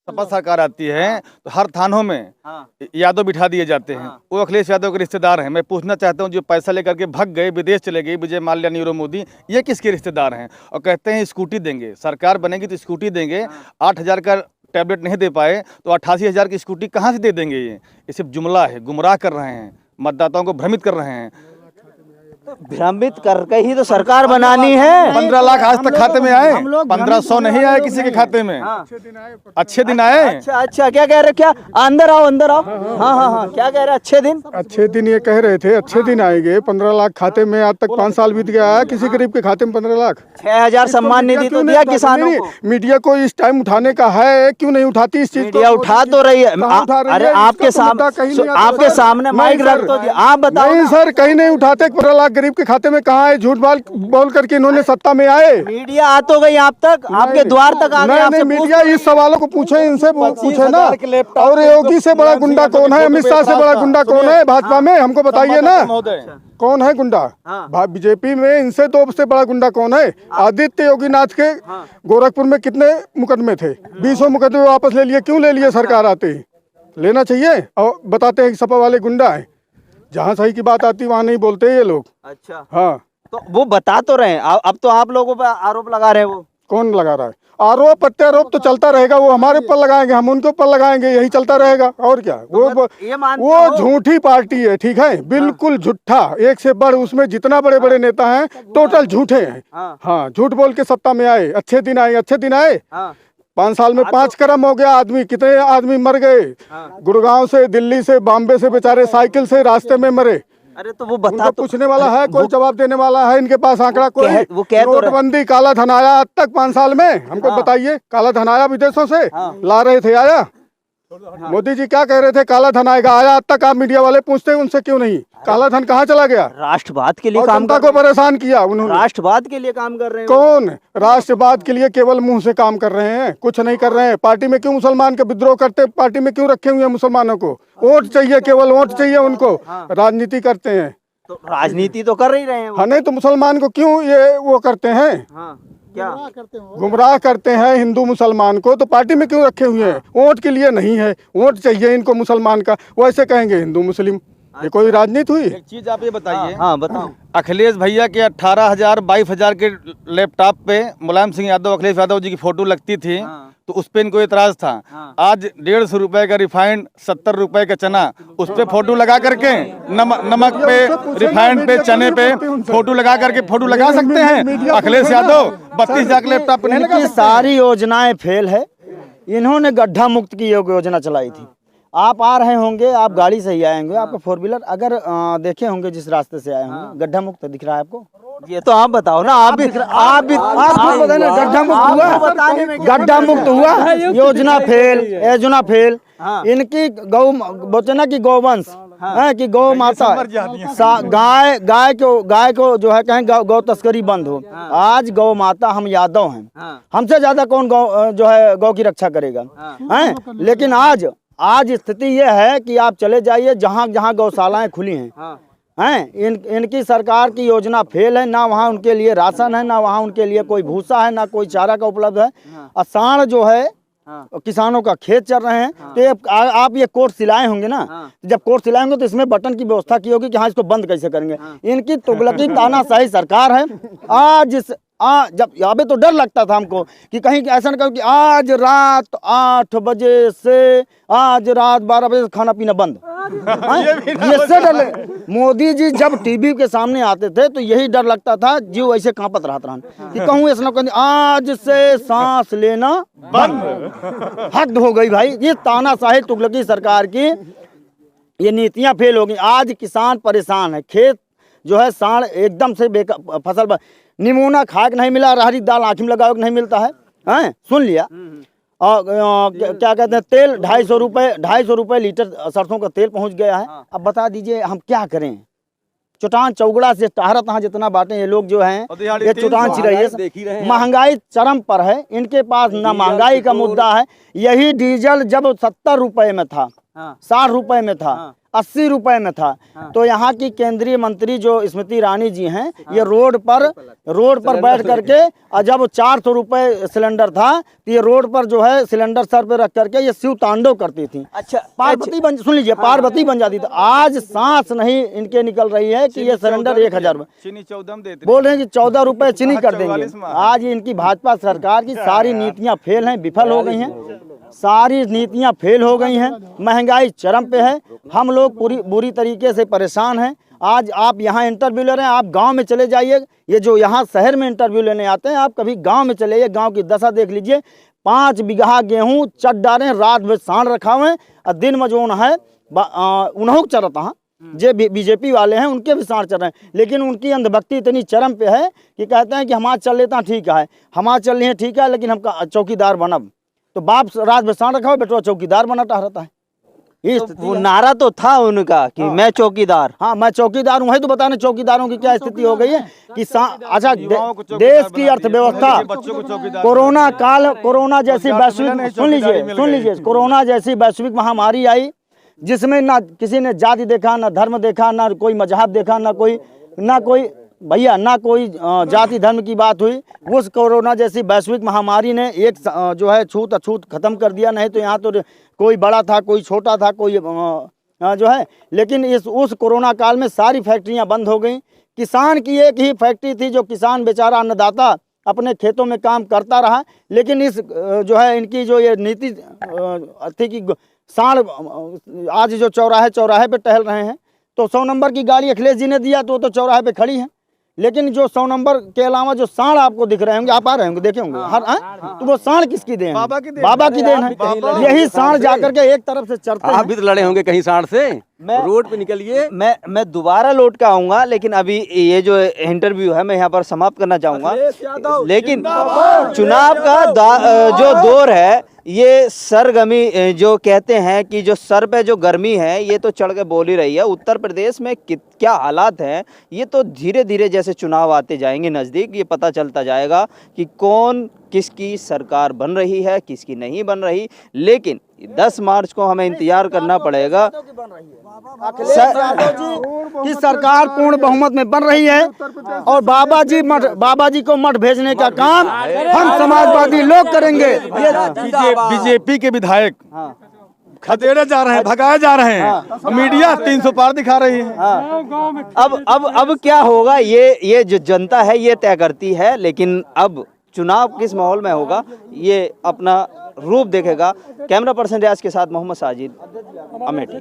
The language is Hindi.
सपा सरकार आती है तो हर थानों में यादव बिठा दिए जाते हैं। वो अखिलेश यादव के रिश्तेदार हैं। मैं पूछना चाहता हूं, जो पैसा लेकर के भग गए, विदेश चले गए, विजय माल्या, नीरव मोदी, ये किसके रिश्तेदार हैं? और कहते हैं स्कूटी देंगे, सरकार बनेगी तो स्कूटी देंगे। 8,000 का टैबलेट नहीं दे पाए तो 88,000 की स्कूटी कहाँ से दे देंगे? ये सिर्फ जुमला है, गुमराह कर रहे हैं, मतदाताओं को भ्रमित कर रहे हैं। भ्रमित करके ही तो सरकार बनानी है। 15 लाख आज तक खाते में आए, 1500 नहीं आए किसी के खाते में। अच्छे दिन आए। अच्छा क्या कह रहे? क्या अंदर आओ, अंदर आओ। हाँ, क्या कह रहे? अच्छे दिन, अच्छे दिन ये कह रहे थे, अच्छे दिन आएंगे। 15 लाख खाते में आज तक 5 साल बीत गया है, किसी गरीब के खाते में 15 लाख। 6,000 सम्मान निधि तो दिया किसानों को। मीडिया को इस टाइम उठाने का है, क्यों नहीं उठाती इस चीज मीडिया उठा तो रही है। अरे आपके सामने माइक रख तो दिया, आप बताओ। नहीं सर, कहीं नहीं उठाते। 15 लाख गरीब के खाते में कहाँ है? झूठ बोल करके इन्होंने सत्ता में आए। मीडिया आ तो गई आप तक, आपके द्वार तक आ गई। नहीं, मीडिया इस सवालों को पूछे, इनसे पूछे ना। और योगी से बड़ा गुंडा कौन है? अमित शाह से बड़ा गुंडा कौन है भाजपा में? हमको बताइए ना, कौन है गुंडा बीजेपी में? इनसे तो सबसे बड़ा गुंडा कौन है? आदित्य योगीनाथ के गोरखपुर में कितने मुकदमे थे? 20 मुकदमे वापस ले लिए। क्यों ले लिए? सरकार आते ही लेना चाहिए। और बताते हैं कि सपा वाले गुंडा है। जहाँ सही की बात आती वहाँ नहीं बोलते ये लोग। अच्छा, हाँ, तो वो बता तो रहे हैं। अब तो आप लोगों पर आरोप लगा रहे हैं। वो कौन लगा रहा है? आरोप प्रत्यारोप तो चलता रहेगा। वो हमारे ऊपर लगाएंगे, हम उनके ऊपर लगाएंगे, यही चलता रहेगा। और क्या? वो झूठी पार्टी है, ठीक है, बिल्कुल झूठा। एक से बढ़ उसमें जितना बड़े बड़े नेता हैं टोटल झूठे हैं। हाँ, झूठ बोल के सत्ता में आए। अच्छे दिन आए, अच्छे दिन आए। 5 साल में 5 क्रम हो गया। आदमी, कितने आदमी मर गए। गुड़गांव से, दिल्ली से, बॉम्बे से बेचारे साइकिल से रास्ते में मरे। अरे तो वो बता तो, पूछने वाला है कोई? जवाब देने वाला है इनके पास? आंकड़ा कोई? वो कह तो नोटबंदी, काला धन आया आज तक 5 साल में? हमको बताइए, काला धन आया विदेशों से? ला रहे थे, आया? मोदी जी क्या कह रहे थे? काला धन आएगा, आया आज तक? आप मीडिया वाले पूछते हैं उनसे, क्यों नहीं? काला धन कहाँ चला गया? राष्ट्रवाद के लिए काम जनता को परेशान किया उन्होंने। राष्ट्रवाद के लिए काम कर रहे हैं। कौन राष्ट्रवाद के लिए? केवल मुंह से काम कर रहे हैं, कुछ नहीं कर रहे हैं। पार्टी में क्यों मुसलमान के विद्रोह करते? पार्टी में क्यों रखे हुए हैं मुसलमानों को? वोट चाहिए, केवल वोट चाहिए उनको। राजनीति करते हैं। तो राजनीति तो कर ही रहे हैं। हाँ, नहीं तो मुसलमान को क्यों ये वो करते हैं? क्या गुमराह करते हैं हिंदू मुसलमान को? तो पार्टी में क्यों रखे हुए हैं? वोट के लिए नहीं है, वोट चाहिए इनको मुसलमान का। वैसे कहेंगे हिंदू मुस्लिम, ये कोई राजनीति हुई? एक चीज आप ये बताइए। हाँ बताओ। अखिलेश भैया के 18,000 22,000 के लैपटॉप पे मुलायम सिंह यादव, अखिलेश यादव जी की फोटो लगती थी। तो उस पे इनको एतराज था। आज 150 रुपए का रिफाइंड, 70 रुपए का चना, उस पे फोटो लगा करके, नमक पे, रिफाइंड पे, चने पे फोटो लगा करके फोटो लगा सकते हैं अखिलेश यादव? 32,000 के लैपटॉप पे नहीं लगा सकते? सारी योजनाएं फेल है। इन्होंने गड्ढा मुक्त की योजना चलाई थी। आप आ रहे होंगे, आप गाड़ी से ही आएंगे, आपका 4 व्हीलर अगर देखे होंगे जिस रास्ते से आए होंगे, गड्ढा मुक्त दिख रहा है आपको? ये तो आप बताओ ना। आप भी बताए ना, गड्ढा मुक्त हुआ, गड्ढा मुक्त हुआ। योजना फेल। इनकी बोचना की गौवंश है कि गौ माता, गाय को जो है कहें गौ तस्करी बंद हो। आज गौ माता हम यादव हैं, हमसे ज्यादा कौन जो है गौ की रक्षा करेगा? हैं? लेकिन आज स्थिति ये है कि आप चले जाइए जहाँ जहाँ गौशालाएं खुली हैं, इनकी सरकार की योजना फेल है। ना वहाँ उनके लिए राशन है, ना वहाँ उनके लिए कोई भूसा है, ना कोई चारा का उपलब्ध है। अषाढ़ जो है किसानों का खेत चल रहे हैं। तो आप ये कोर्ट सिलाए होंगे ना, जब कोर्ट सिलाएंगे तो इसमें बटन की व्यवस्था की होगी कि हाँ इसको बंद कैसे करेंगे। इनकी तुगलकी तानाशाही सरकार है। जब अभी तो डर लगता था हमको कि कहीं ऐसा न कहो कि आज रात 8 बजे से आज रात 12 बजे खाना पीना बंद। ये डर मोदी जी जब टीवी के सामने आते थे तो यही डर लगता था, जीव ऐसे कांपत रहा था कि कहूँ ऐसा न आज से सांस लेना बंद। हद हो गई भाई, ये तानाशाही तुगलकी सरकार की ये नीतियां फेल हो गई। आज किसान परेशान है। खेत जो है साढ़ एकदम से बेकार, फसल निमोना खाक नहीं मिला, अरहरी दाल आँख में लगाओ नहीं मिलता है। सुन लिया। और क्या कहते हैं, तेल 250 रुपये लीटर सरसों का तेल पहुंच गया है। अब बता दीजिए हम क्या करें? चुटान चौगड़ा से टाहरा तहाँ जितना बांटे ये लोग जो हैं, ये चुटान चिरैया। महंगाई चरम पर है। इनके पास ना महंगाई का मुद्दा है। यही डीजल जब 70 रुपए में था, 60 रुपए में था, 80 रुपए में था। तो यहाँ की केंद्रीय मंत्री जो स्मृति ईरानी जी हैं, ये रोड पर बैठ करके, और जब 400 रुपए सिलेंडर था तो ये रोड पर जो है सिलेंडर सर पे रख करके ये शिव तांडव करती थी। अच्छा, सुन लीजिए, पार्वती बन जाती थी। आज सांस नहीं इनके निकल रही है कि ये सिलेंडर 1000 रुपए चीनी 14 में देते, बोल रहे हैं कि 14 रुपए चीनी कर देंगे। आज इनकी भाजपा सरकार की सारी नीतियां फेल हैं, विफल हो गई हैं, सारी नीतियां फेल हो गई हैं। महंगाई चरम पे है, हम लोग बुरी तरीके से परेशान हैं। आज आप यहाँ इंटरव्यू ले रहे हैं, आप गांव में चले जाइए, ये जो यहाँ शहर में इंटरव्यू लेने आते हैं, आप कभी गांव में चले जाइए, गांव की दशा देख लीजिए। 5 बीघा गेहूँ चट डाले, रात में सांड रखा हुए, और दिन में जो है उन्होंने चरता है, जे बीजेपी वाले हैं उनके भी सांड चल रहे हैं। लेकिन उनकी अंधभक्ति इतनी चरम पे है कि कहते हैं कि हम आज चल लेते हैं, ठीक है, हम आज चल रहे हैं, ठीक है, लेकिन हम चौकीदार बनब। तो बाप रात में सांड रखा हो, बेटो चौकीदार बनाता रहता है। तो वो नारा तो था उनका कि मैं चौकीदार, हाँ मैं चौकीदार हूँ। तो बताने चौकीदारों की क्या स्थिति हो गई है कि अच्छा देश की अर्थव्यवस्था, कोरोना जैसी वैश्विक, सुन लीजिए, कोरोना जैसी वैश्विक महामारी आई, जिसमें ना किसी ने जाति देखा, ना धर्म देखा, ना कोई मजहब देखा, ना कोई भैया ना कोई जाति धर्म की बात हुई। उस कोरोना जैसी वैश्विक महामारी ने एक जो है छूत अछूत खत्म कर दिया। नहीं तो यहाँ तो कोई बड़ा था, कोई छोटा था, कोई जो है, लेकिन उस कोरोना काल में सारी फैक्ट्रियाँ बंद हो गई। किसान की एक ही फैक्ट्री थी, जो किसान बेचारा अन्नदाता अपने खेतों में काम करता रहा। लेकिन इस जो है इनकी जो ये नीति थी कि सांड आज जो चौराहे पे टहल रहे हैं, तो 100 नंबर की गाड़ी अखिलेश जी ने दिया तो चौराहे पे खड़ी है। लेकिन जो 100 नंबर के अलावा जो सांड आपको दिख रहे होंगे, आप आ रहे होंगे, देखे होंगे तो वो सांड किसकी देन? बाबा की देन है। यही सांड जाकर के एक तरफ से चरते हैं। आप भी तो लड़े होंगे कहीं सांड से, रोड पे निकलिए। मैं दोबारा लौट के आऊंगा, लेकिन अभी ये जो इंटरव्यू है मैं यहाँ पर समाप्त करना चाहूंगा। लेकिन चुनाव का जो दौर है, ये सरगर्मी जो कहते हैं कि जो सर पे जो गर्मी है ये तो चढ़ के बोल ही रही है। उत्तर प्रदेश में क्या हालात हैं, ये तो धीरे धीरे जैसे चुनाव आते जाएंगे नज़दीक, ये पता चलता जाएगा कि कौन किसकी सरकार बन रही है, किसकी नहीं बन रही। लेकिन 10 मार्च को हमें इंतजार करना पड़ेगा। अखिलेश यादव जी की सरकार पूर्ण बहुमत में बन रही है, और बाबा जी को मठ भेजने का काम हम समाजवादी लोग करेंगे। बीजेपी के विधायक खदेड़े जा रहे हैं, भगाए जा रहे हैं, मीडिया 300 पार दिखा रही है। अब क्या होगा ये जो जनता है ये तय करती है। लेकिन अब चुनाव किस माहौल में होगा ये अपना रूप देखेगा। कैमरा पर्सन रियाज के साथ मोहम्मद साजिद, अमेठी।